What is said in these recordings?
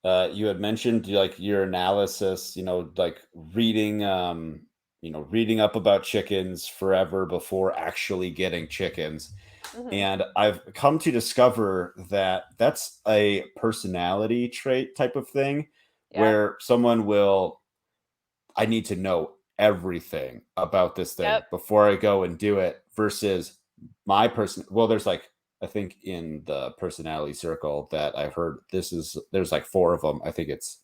You had mentioned like your analysis, like reading, reading up about chickens forever before actually getting chickens. Hmm. And I've come to discover that that's a personality trait type of thing Yeah. where someone will, I need to know everything about this thing Yep. before I go and do it versus my person. Well, there's like, I think in the personality circle that I've heard there's like four of them. I think it's,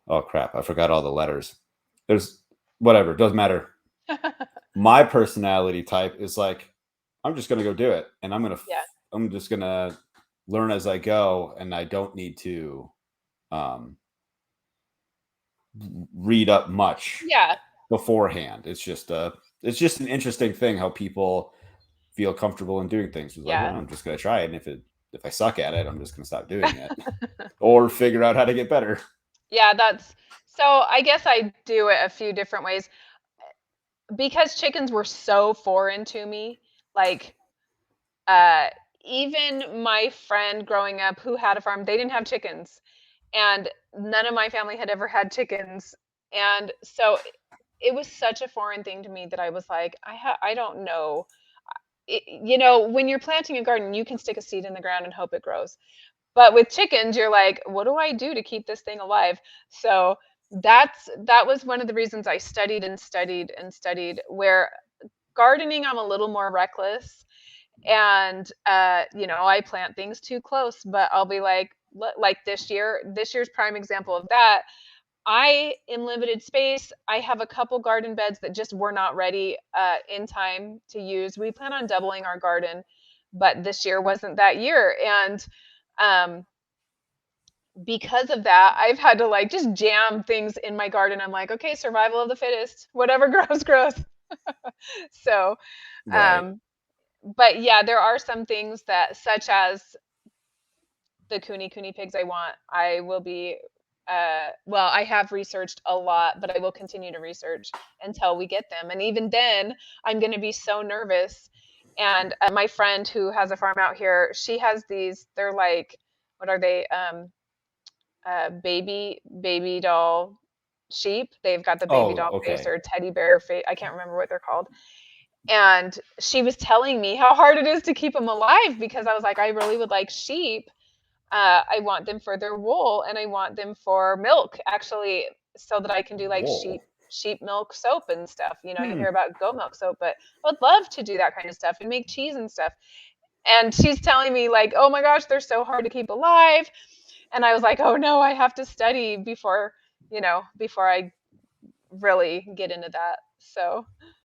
oh crap, I forgot all the letters. There's whatever, doesn't matter. My personality type is like, I'm just going to go do it and Yeah. I'm just going to learn as I go and I don't need to um, read up much Yeah. beforehand. It's just an interesting thing how people feel comfortable in doing things. It's like, well, Yeah. I'm just going to try it, and if I suck at it, I'm just going to stop doing it or figure out how to get better. Yeah, that's so I guess I do it a few different ways because chickens were so foreign to me. Like uh even my friend growing up who had a farm, they didn't have chickens. And none of my family had ever had chickens. And so it was such a foreign thing to me that I was like, I don't know. When you're planting a garden, you can stick a seed in the ground and hope it grows. But with chickens, you're like, what do I do to keep this thing alive? So that was one of the reasons I studied and studied and studied. Where gardening, I'm a little more reckless, and I plant things too close. But I'll be like this year's prime example of that. I, in limited space, I have a couple garden beds that just were not ready in time to use. We plan on doubling our garden, but this year wasn't that year. And um, because of that, I've had to like just jam things in my garden. I'm like, okay, survival of the fittest, whatever grows, grows. So, Right. um, but yeah, there are some things that, such as the kuni pigs I will be, well, I have researched a lot, but I will continue to research until we get them. And even then, I'm going to be so nervous. And my friend who has a farm out here, she has these, they're like, what are they? Baby doll sheep. They've got the baby Oh, doll face okay. or teddy bear face. I can't remember what they're called. And she was telling me how hard it is to keep them alive because I was like, I really would like sheep. I want them for their wool and I want them for milk, actually, so that I can do like Whoa. sheep milk soap and stuff. You Hmm. hear about goat milk soap, but I would love to do that kind of stuff and make cheese and stuff. And she's telling me like, oh my gosh, they're so hard to keep alive. And I was like, oh no, I have to study before I really get into that. So